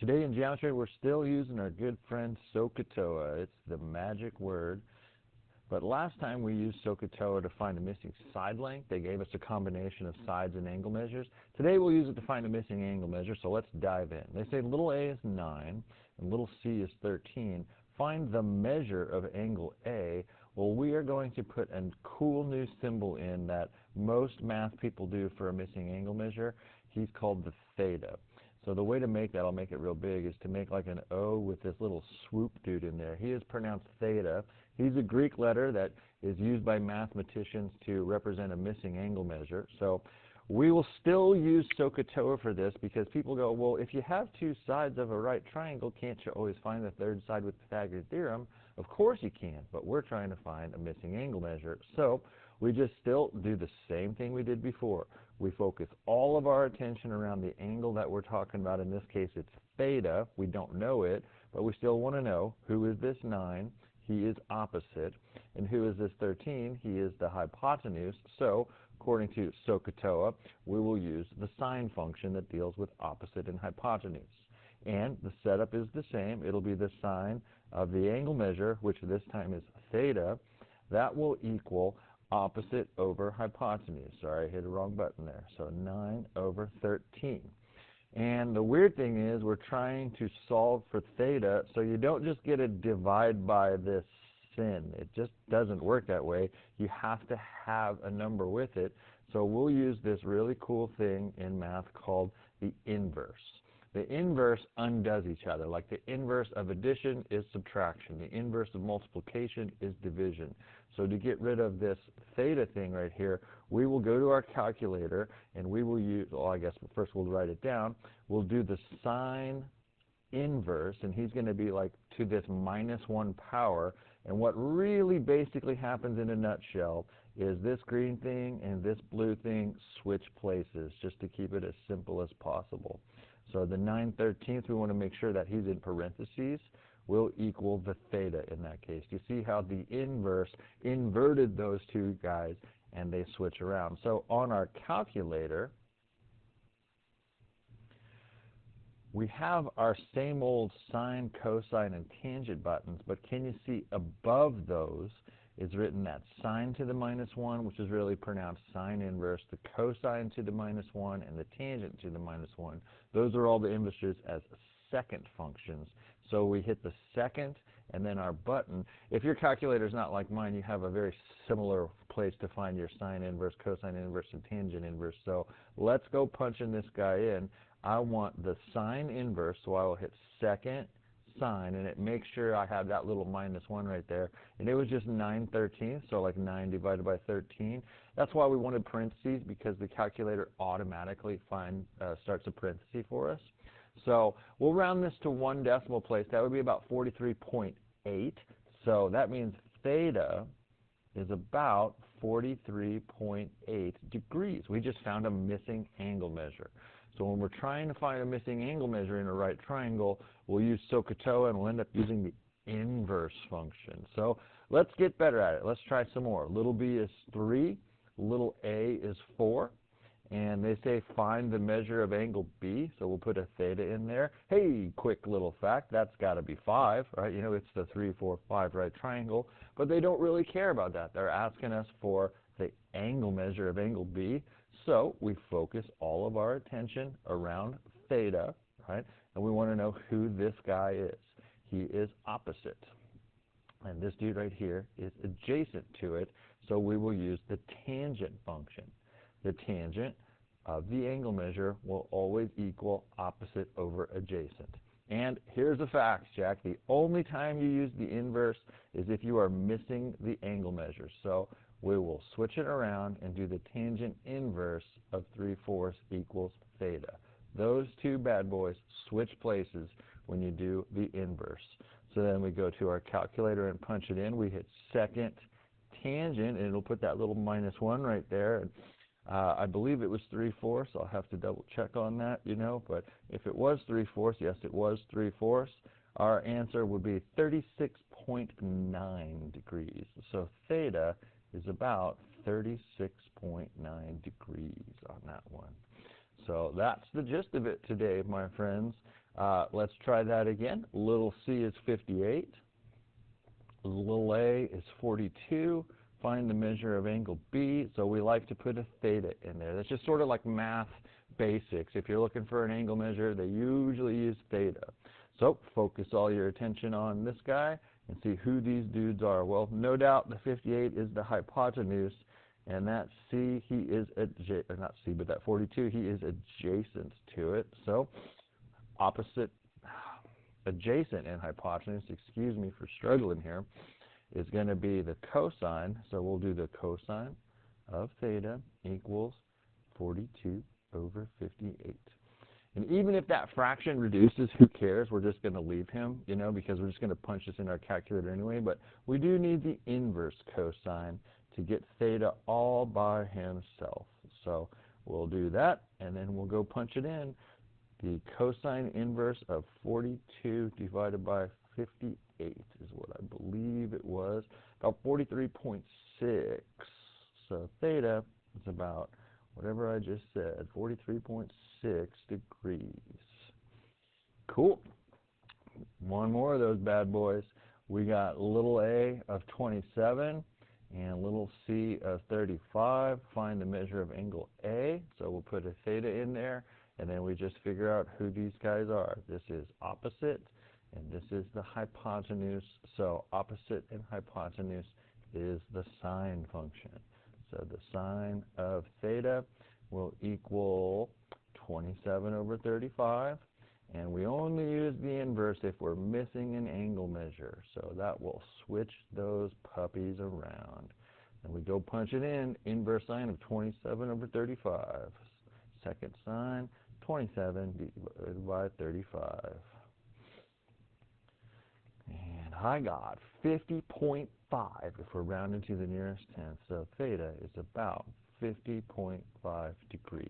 Today in geometry, we're still using our good friend SOHCAHTOA. It's the magic word. But last time we used SOHCAHTOA to find a missing side length. They gave us a combination of sides and angle measures. Today we'll use it to find a missing angle measure, so let's dive in. They say little a is 9 and little c is 13. Find the measure of angle A. Well, we are going to put a cool new symbol in that most math people do for a missing angle measure. He's called the theta. So the way to make that, I'll make it real big, is to make like an O with this little swoop dude in there. He is pronounced theta. He's a Greek letter that is used by mathematicians to represent a missing angle measure. So we will still use SOHCAHTOA for this because people go, well, if you have two sides of a right triangle, can't you always find the third side with Pythagorean theorem? Of course you can, but we're trying to find a missing angle measure. So we just still do the same thing we did before. We focus all of our attention around the angle that we're talking about. In this case, it's theta. We don't know it, but we still want to know who is this 9. He is opposite. And who is this 13? He is the hypotenuse. So according to SOHCAHTOA, we will use the sine function that deals with opposite and hypotenuse. And the setup is the same. It'll be the sine of the angle measure, which this time is theta. That will equal opposite over hypotenuse. Sorry, I hit the wrong button there. So 9 over 13. And the weird thing is we're trying to solve for theta, so you don't just get a divide by this sin. It just doesn't work that way. You have to have a number with it. So we'll use this really cool thing in math called the inverse. The inverse undoes each other. Like the inverse of addition is subtraction. The inverse of multiplication is division. So to get rid of this theta thing right here, we will go to our calculator and we will use, well, I guess first we'll write it down. We'll do the sine inverse, and he's going to be like to this -1 power. And what really basically happens in a nutshell is this green thing and this blue thing switch places, just to keep it as simple as possible. So the 9/13, we want to make sure that he's in parentheses, will equal the theta in that case. You see how the inverse inverted those two guys and they switch around. So on our calculator, we have our same old sine, cosine, and tangent buttons, but can you see above those is written that sine to the -1, which is really pronounced sine inverse, the cosine to the -1, and the tangent to the -1. Those are all the inverses as second functions. So we hit the second and then our button. If your calculator is not like mine, you have a very similar place to find your sine inverse, cosine inverse, and tangent inverse. So let's go punching this guy in. I want the sine inverse, so I will hit second sine, and it makes sure I have that little -1 right there. And it was just 9/13, so like 9 divided by 13. That's why we wanted parentheses, because the calculator automatically starts a parenthesis for us. So we'll round this to 1 decimal place. That would be about 43.8. So that means theta is about 43.8 degrees. We just found a missing angle measure. So when we're trying to find a missing angle measure in a right triangle, we'll use SOHCAHTOA and we'll end up using the inverse function. So let's get better at it. Let's try some more. Little b is 3, little a is 4, and they say find the measure of angle B, so we'll put a theta in there. Hey, quick little fact, that's got to be 5, right? You know, it's the 3, 4, 5 right triangle, but they don't really care about that. They're asking us for the angle measure of angle B. So we focus all of our attention around theta, right? And we want to know who this guy is. He is opposite. And this dude right here is adjacent to it, so we will use the tangent function. The tangent of the angle measure will always equal opposite over adjacent. And here's the facts, Jack. The only time you use the inverse is if you are missing the angle measure. So we will switch it around and do the tangent inverse of 3/4 equals theta. Those two bad boys switch places when you do the inverse. So then we go to our calculator and punch it in. We hit second tangent, and it'll put that little -1 right there. And I believe it was 3/4. I'll have to double check on that, you know, but if it was 3/4, yes, it was 3/4. Our answer would be 36.9 degrees. So theta is about 36.9 degrees on that one. So that's the gist of it today, my friends. Let's try that again. Little c is 58. Little a is 42. Find the measure of angle B. So we like to put a theta in there. That's just sort of like math basics. If you're looking for an angle measure, they usually use theta. So focus all your attention on this guy and see who these dudes are. Well, no doubt the 58 is the hypotenuse, and that C, he is not C, but that 42, he is adjacent to it. So opposite, adjacent and hypotenuse, excuse me for struggling here, is going to be the cosine. So we'll do the cosine of theta equals 42 over 58. And even if that fraction reduces, who cares? We're just going to leave him, you know, because we're just going to punch this in our calculator anyway. But we do need the inverse cosine to get theta all by himself. So we'll do that, and then we'll go punch it in. The cosine inverse of 42 divided by 58 is what I believe it was, about 43.6. So theta is about whatever I just said, 43.6 degrees. Cool. One more of those bad boys. We got little a of 27 and little c of 35. Find the measure of angle A. So we'll put a theta in there, and then we just figure out who these guys are. This is opposite, and this is the hypotenuse. So opposite and hypotenuse is the sine function. So the sine of theta will equal 27 over 35. And we only use the inverse if we're missing an angle measure. So that will switch those puppies around. And we go punch it in, inverse sine of 27 over 35. Second sine, 27 divided by 35. And I got 50.5 if we're rounding to the nearest tenth. So theta is about 50.5 degrees.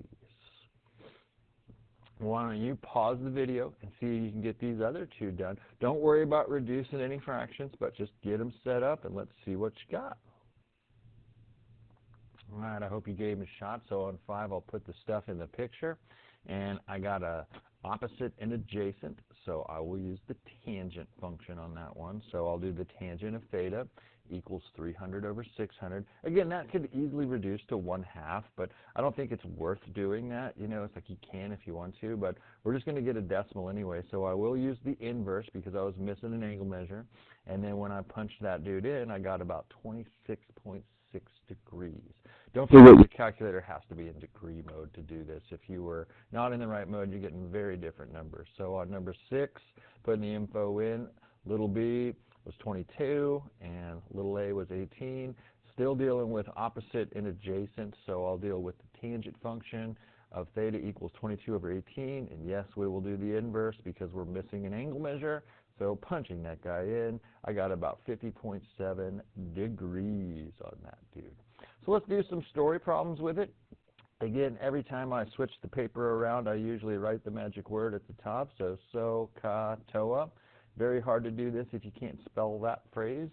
Why don't you pause the video and see if you can get these other two done. Don't worry about reducing any fractions, but just get them set up and let's see what you got. All right, I hope you gave them a shot. So on 5, I'll put the stuff in the picture. And I got a opposite and adjacent, so I will use the tangent function on that one. So I'll do the tangent of theta equals 300 over 600. Again, that could easily reduce to 1/2, but I don't think it's worth doing that. You know, it's like you can if you want to, but we're just going to get a decimal anyway. So I will use the inverse because I was missing an angle measure. And then when I punched that dude in, I got about 26.6 degrees. Don't forget the calculator has to be in degree mode to do this. If you were not in the right mode, you're getting very different numbers. So on number 6, putting the info in, little b was 22 and little a was 18. Still dealing with opposite and adjacent, so I'll deal with the tangent function of theta equals 22 over 18. And yes, we will do the inverse because we're missing an angle measure. So punching that guy in, I got about 50.7 degrees on that dude. So let's do some story problems with it. Again, every time I switch the paper around, I usually write the magic word at the top. So SOHCAHTOA. Very hard to do this if you can't spell that phrase.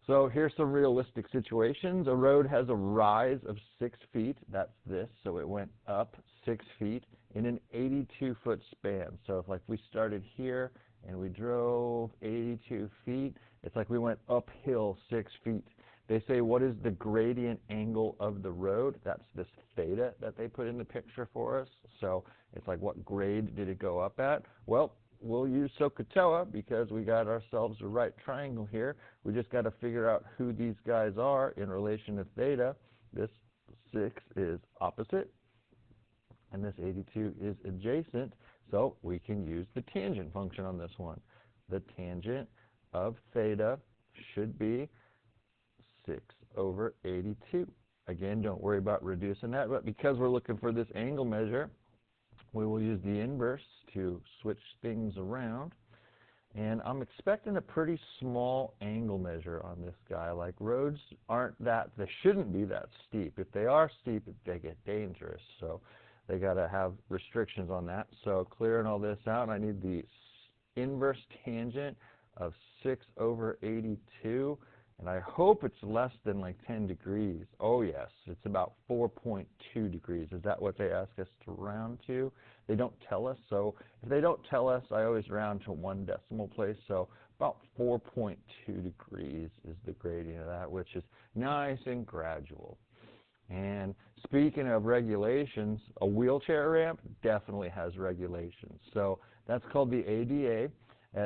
So here's some realistic situations. A road has a rise of 6 feet. That's this. So it went up 6 feet in an 82-foot span. So if like we started here and we drove 82 feet, it's like we went uphill 6 feet. They say, what is the gradient angle of the road? That's this theta that they put in the picture for us. So it's like, what grade did it go up at? Well, we'll use SOHCAHTOA because we got ourselves a right triangle here. We just got to figure out who these guys are in relation to theta. This 6 is opposite, and this 82 is adjacent. So we can use the tangent function on this one. The tangent of theta should be 6 over 82. Again, don't worry about reducing that, but because we're looking for this angle measure, we will use the inverse to switch things around. And I'm expecting a pretty small angle measure on this guy. Like roads aren't that, they shouldn't be that steep. If they are steep, they get dangerous. So they got to have restrictions on that. So clearing all this out, I need the inverse tangent of 6 over 82. And I hope it's less than like 10 degrees. Oh yes, it's about 4.2 degrees. Is that what they ask us to round to? They don't tell us, so if they don't tell us, I always round to 1 decimal place. So about 4.2 degrees is the gradient of that, which is nice and gradual. And speaking of regulations, a wheelchair ramp definitely has regulations. So that's called the ADA.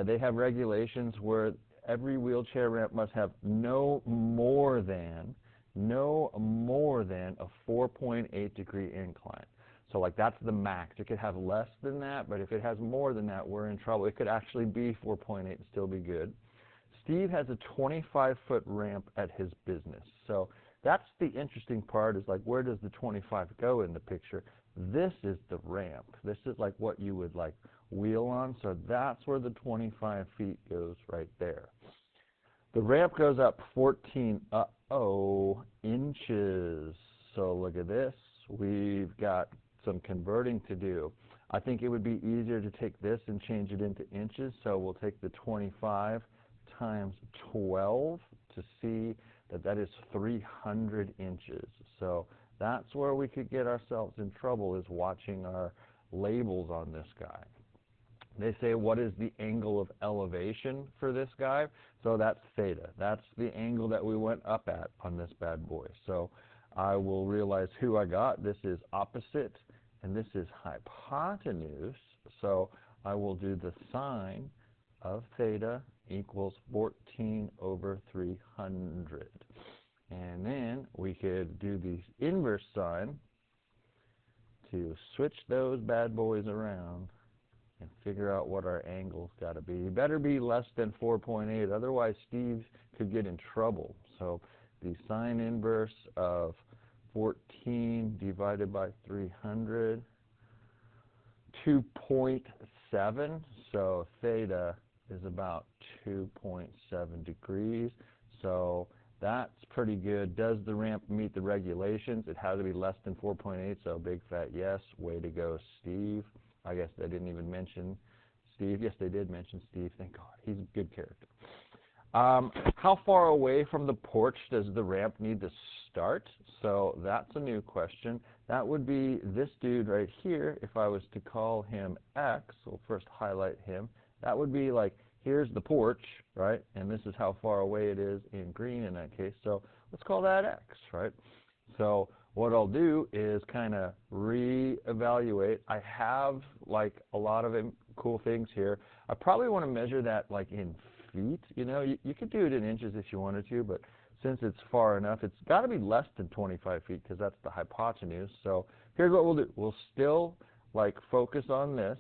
They have regulations where every wheelchair ramp must have no more than a 4.8 degree incline. So like that's the max. It could have less than that, but if it has more than that, we're in trouble. It could actually be 4.8 and still be good. Steve has a 25-foot ramp at his business. So that's the interesting part, is like, where does the 25 go in the picture? This is the ramp. This is like what you would like wheel on. So that's where the 25 feet goes right there. The ramp goes up 14 inches. So look at this. We've got some converting to do. I think it would be easier to take this and change it into inches. So we'll take the 25 times 12 to see that that is 300 inches. So that's where we could get ourselves in trouble, is watching our labels on this guy. They say, what is the angle of elevation for this guy? So that's theta. That's the angle that we went up at on this bad boy. So I will realize who I got. This is opposite, and this is hypotenuse. So I will do the sine of theta equals 14 over 300. And then we could do the inverse sine to switch those bad boys around and figure out what our angle's got to be. You better be less than 4.8, otherwise Steve could get in trouble. So the sine inverse of 14 divided by 300, 2.7. So theta is about 2.7 degrees. So that's pretty good. Does the ramp meet the regulations? It has to be less than 4.8, so big fat yes. Way to go, Steve. I guess they didn't even mention Steve. Yes, they did mention Steve. Thank God. He's a good character. How far away from the porch does the ramp need to start? So that's a new question. That would be this dude right here. If I was to call him X, we'll first highlight him. That would be like, here's the porch, right? And this is how far away it is in green in that case. So let's call that X, right? So what I'll do is kind of reevaluate. I have like a lot of cool things here. I probably want to measure that like in feet. You know, you could do it in inches if you wanted to, but since it's far enough, it's got to be less than 25 feet because that's the hypotenuse. So here's what we'll do. We'll still like focus on this,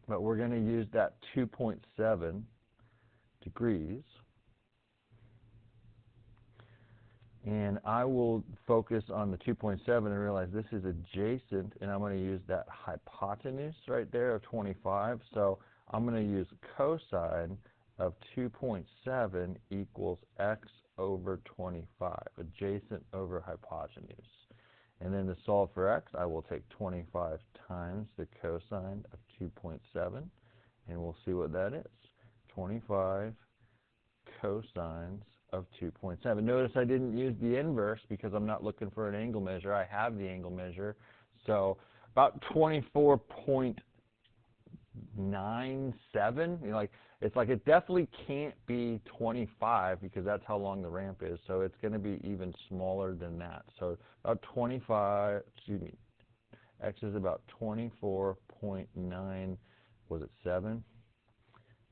but we're going to use that 2.7 degrees. And I will focus on the 2.7 and realize this is adjacent, and I'm going to use that hypotenuse right there of 25. So I'm going to use cosine of 2.7 equals x over 25, adjacent over hypotenuse. And then to solve for x, I will take 25 times the cosine of 2.7, and we'll see what that is. 25 cosines of 2.7. Notice I didn't use the inverse because I'm not looking for an angle measure. I have the angle measure. So about 24.97. You know, like, it's like it definitely can't be 25 because that's how long the ramp is. So it's going to be even smaller than that. So about 25, excuse me, x is about 24.9, was it 7?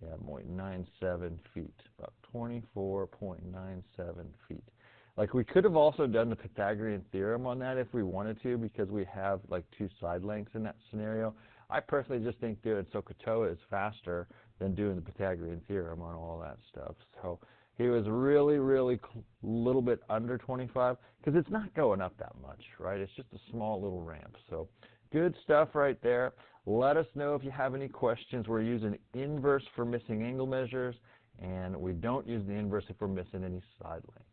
Yeah, 0.97 feet, about 24.97 feet. Like, we could have also done the Pythagorean theorem on that if we wanted to, because we have like two side lengths in that scenario. I personally just think doing SOHCAHTOA is faster than doing the Pythagorean theorem on all that stuff. So he was really, really little bit under 25 because it's not going up that much, right? It's just a small little ramp. So good stuff right there. Let us know if you have any questions. We're using inverse for missing angle measures, and we don't use the inverse if we're missing any side lengths.